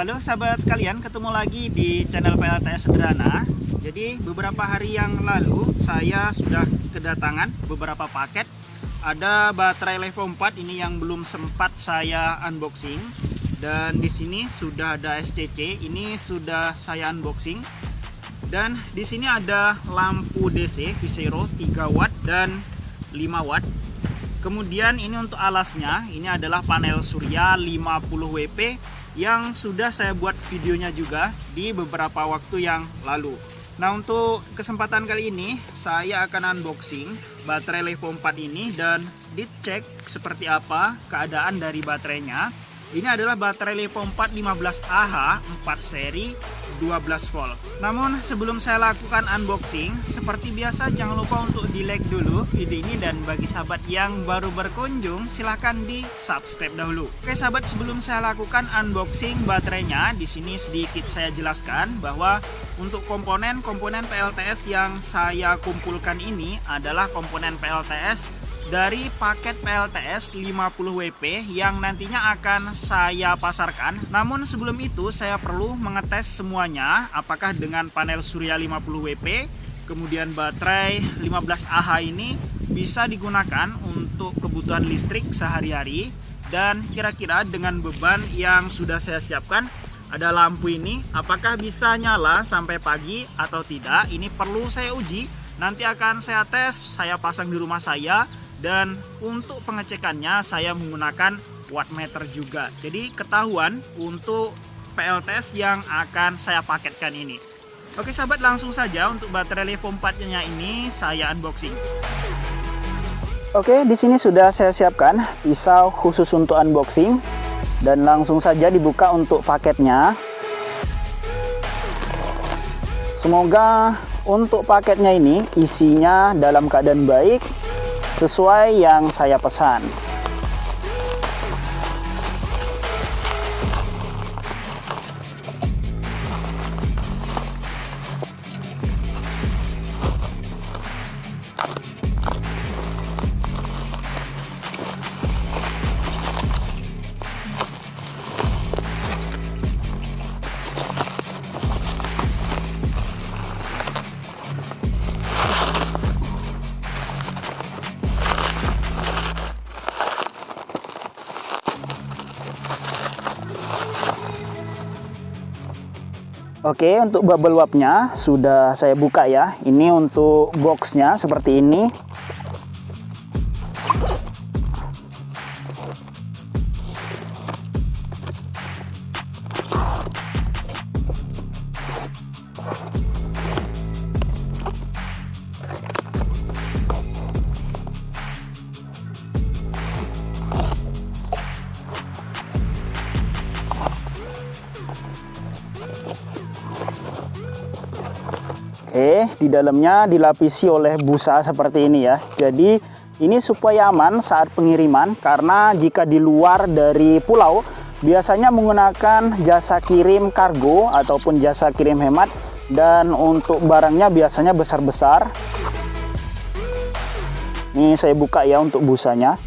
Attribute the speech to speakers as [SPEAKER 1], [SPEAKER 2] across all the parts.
[SPEAKER 1] Halo sahabat sekalian, ketemu lagi di channel PLTS Sederhana. Jadi beberapa hari yang lalu saya sudah kedatangan beberapa paket. Ada baterai Levo 4 ini yang belum sempat saya unboxing. Dan di sini sudah ada SCC, ini sudah saya unboxing. Dan di sini ada lampu DC Visero 3 watt dan 5 watt. Kemudian ini untuk alasnya, ini adalah panel surya 50 WP yang sudah saya buat videonya juga di beberapa waktu yang lalu. Nah, untuk kesempatan kali ini saya akan unboxing baterai Levo 4 ini dan dicek seperti apa keadaan dari baterainya. Ini adalah baterai Levo 4 15Ah 4 seri 12 volt. Namun sebelum saya lakukan unboxing, seperti biasa jangan lupa untuk di like dulu video ini, dan bagi sahabat yang baru berkunjung silahkan di subscribe dahulu. Oke sahabat, sebelum saya lakukan unboxing baterainya, di sini sedikit saya jelaskan bahwa untuk komponen PLTS yang saya kumpulkan ini adalah komponen PLTS dari paket PLTS 50 WP yang nantinya akan saya pasarkan. Namun sebelum itu saya perlu mengetes semuanya, apakah dengan panel surya 50 WP kemudian baterai 15Ah ini bisa digunakan untuk kebutuhan listrik sehari-hari, dan kira-kira dengan beban yang sudah saya siapkan, ada lampu ini apakah bisa nyala sampai pagi atau tidak. Ini perlu saya uji, nanti akan saya tes, saya pasang di rumah saya. Dan untuk pengecekannya saya menggunakan wattmeter juga. Jadi ketahuan untuk PLTS yang akan saya paketkan ini. Oke sahabat, langsung saja untuk baterai Levo 4-nya ini saya unboxing. Oke, di sini sudah saya siapkan pisau khusus untuk unboxing, dan langsung saja dibuka untuk paketnya. Semoga untuk paketnya ini isinya dalam keadaan baik sesuai yang saya pesan. Oke, untuk bubble wrapnya sudah saya buka ya. Ini untuk boxnya seperti ini. Oke, di dalamnya dilapisi oleh busa seperti ini ya. Jadi ini supaya aman saat pengiriman, karena jika di luar dari pulau biasanya menggunakan jasa kirim kargo ataupun jasa kirim hemat, dan untuk barangnya biasanya besar-besar. Ini saya buka ya untuk busanya.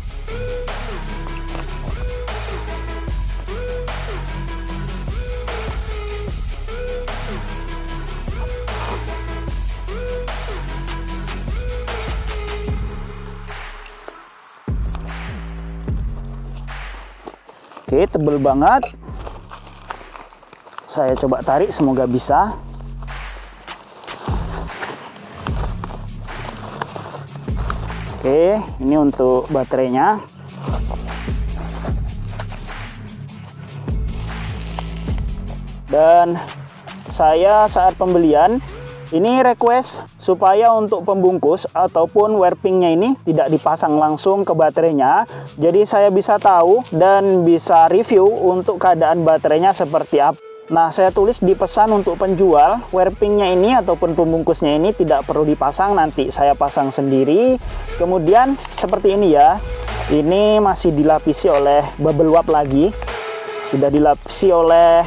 [SPEAKER 1] Oke, tebel banget. Saya coba tarik, semoga bisa. Oke, ini untuk baterainya. Dan saya saat pembelian ini request supaya untuk pembungkus ataupun warpingnya ini tidak dipasang langsung ke baterainya. Jadi saya bisa tahu dan bisa review untuk keadaan baterainya seperti apa. Nah, saya tulis di pesan untuk penjual, warpingnya ini ataupun pembungkusnya ini tidak perlu dipasang, nanti saya pasang sendiri. Kemudian seperti ini ya. Ini masih dilapisi oleh bubble wrap lagi. Sudah dilapisi oleh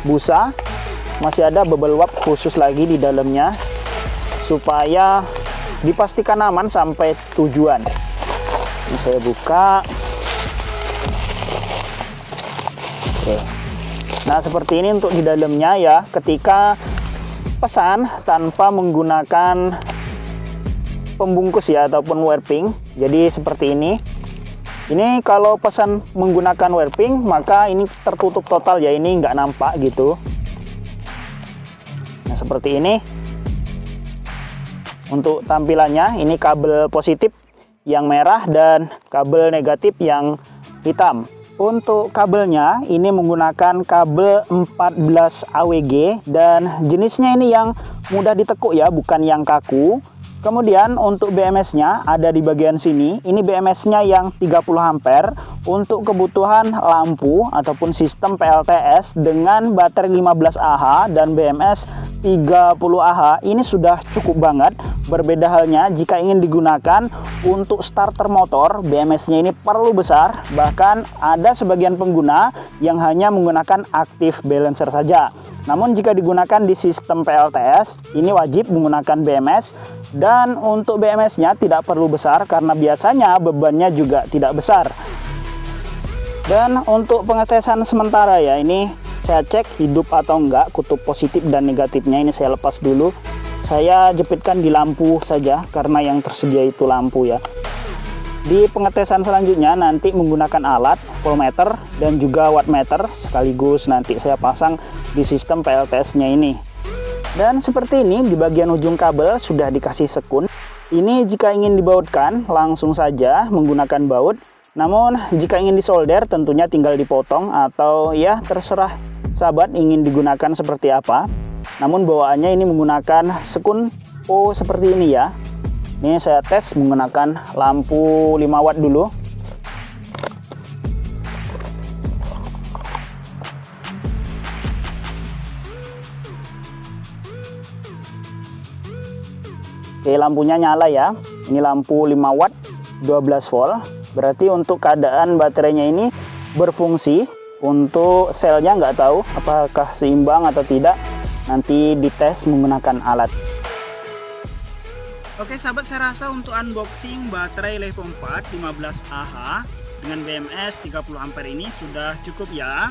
[SPEAKER 1] busa. Masih ada bubble wrap khusus lagi di dalamnya supaya dipastikan aman sampai tujuan. Ini saya buka. Oke. Nah seperti ini untuk di dalamnya ya, ketika pesan tanpa menggunakan pembungkus ya ataupun warping. Jadi seperti ini. Ini kalau pesan menggunakan warping maka ini tertutup total ya, ini nggak nampak gitu. Nah seperti ini untuk tampilannya. Ini kabel positif yang merah dan kabel negatif yang hitam. Untuk kabelnya ini menggunakan kabel 14 AWG dan jenisnya ini yang mudah ditekuk ya, bukan yang kaku. Kemudian untuk BMS-nya ada di bagian sini. Ini BMS-nya yang 30 ampere untuk kebutuhan lampu ataupun sistem PLTS dengan baterai 15 Ah dan BMS 30 Ah. Ini sudah cukup banget. Berbeda halnya jika ingin digunakan untuk starter motor, BMS-nya ini perlu besar. Bahkan ada sebagian pengguna yang hanya menggunakan active balancer saja. Namun jika digunakan di sistem PLTS, ini wajib menggunakan BMS. Dan untuk BMS-nya tidak perlu besar karena biasanya bebannya juga tidak besar. Dan untuk pengetesan sementara ya, ini saya cek hidup atau enggak, kutub positif dan negatifnya ini saya lepas dulu. Saya jepitkan di lampu saja karena yang tersedia itu lampu ya. Di pengetesan selanjutnya nanti menggunakan alat voltmeter dan juga wattmeter, sekaligus nanti saya pasang di sistem PLTS-nya ini. Dan seperti ini di bagian ujung kabel sudah dikasih sekun. Ini jika ingin dibautkan langsung saja menggunakan baut. Namun jika ingin disolder tentunya tinggal dipotong atau ya terserah sahabat ingin digunakan seperti apa. Namun bawaannya ini menggunakan sekun O seperti ini ya. Ini saya tes menggunakan lampu 5 watt dulu. Oke, lampunya nyala ya. Ini lampu 5 watt 12 volt. Berarti untuk keadaan baterainya ini berfungsi. Untuk selnya nggak tahu apakah seimbang atau tidak. Nanti dites menggunakan alat. Oke sahabat, saya rasa untuk unboxing baterai Levo 4 15 Ah dengan BMS 30 ampere ini sudah cukup ya.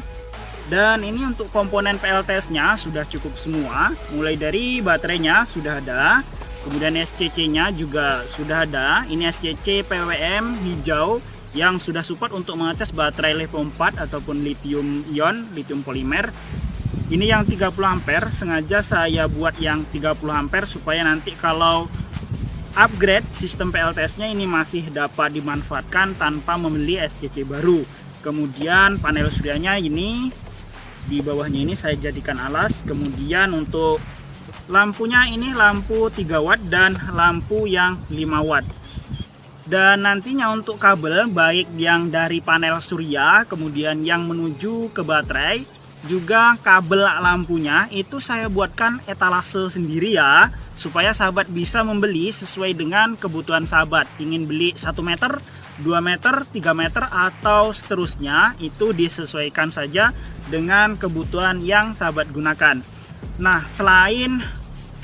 [SPEAKER 1] Dan ini untuk komponen PLTS-nya sudah cukup semua. Mulai dari baterainya sudah ada. Kemudian SCC-nya juga sudah ada. Ini SCC PWM hijau yang sudah support untuk mengecas baterai Levo 4 ataupun lithium ion, lithium polimer. Ini yang 30 ampere, sengaja saya buat yang 30 ampere supaya nanti kalau upgrade sistem PLTS-nya ini masih dapat dimanfaatkan tanpa membeli SCC baru. Kemudian panel suryanya ini di bawahnya ini saya jadikan alas. Kemudian untuk lampunya ini lampu 3 watt dan lampu yang 5 watt. Dan nantinya untuk kabel baik yang dari panel surya kemudian yang menuju ke baterai, juga kabel lampunya itu saya buatkan etalase sendiri ya, supaya sahabat bisa membeli sesuai dengan kebutuhan sahabat. Ingin beli 1 meter, 2 meter, 3 meter atau seterusnya, itu disesuaikan saja dengan kebutuhan yang sahabat gunakan. Nah selain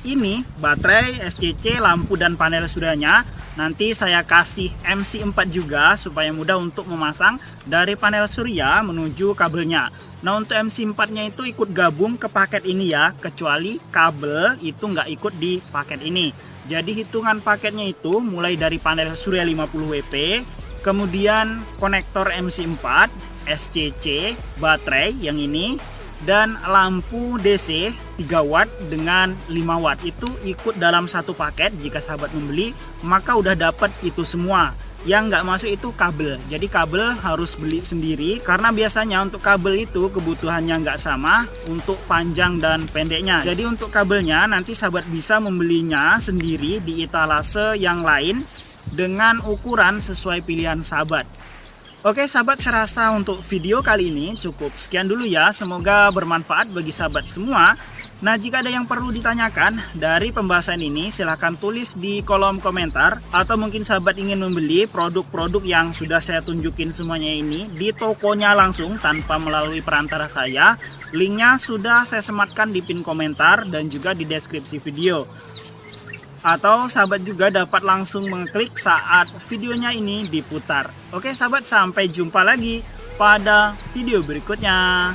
[SPEAKER 1] ini baterai, SCC, lampu dan panel suryanya, nanti saya kasih MC4 juga supaya mudah untuk memasang dari panel surya menuju kabelnya. Nah untuk MC4 nya itu ikut gabung ke paket ini ya, kecuali kabel itu nggak ikut di paket ini. Jadi hitungan paketnya itu mulai dari panel surya 50 WP, kemudian konektor MC4, SCC, baterai yang ini, dan lampu DC 3 watt dengan 5 watt itu ikut dalam satu paket. Jika sahabat membeli maka udah dapat itu semua. Yang nggak masuk itu kabel, jadi kabel harus beli sendiri karena biasanya untuk kabel itu kebutuhannya nggak sama untuk panjang dan pendeknya. Jadi untuk kabelnya nanti sahabat bisa membelinya sendiri di etalase yang lain dengan ukuran sesuai pilihan sahabat. Oke sahabat, saya rasa untuk video kali ini cukup sekian dulu ya. Semoga bermanfaat bagi sahabat semua. Nah jika ada yang perlu ditanyakan dari pembahasan ini silahkan tulis di kolom komentar. Atau mungkin sahabat ingin membeli produk-produk yang sudah saya tunjukin semuanya ini di tokonya langsung tanpa melalui perantara saya, linknya sudah saya sematkan di pin komentar dan juga di deskripsi video. Atau sahabat juga dapat langsung mengklik saat videonya ini diputar. Oke sahabat, sampai jumpa lagi pada video berikutnya.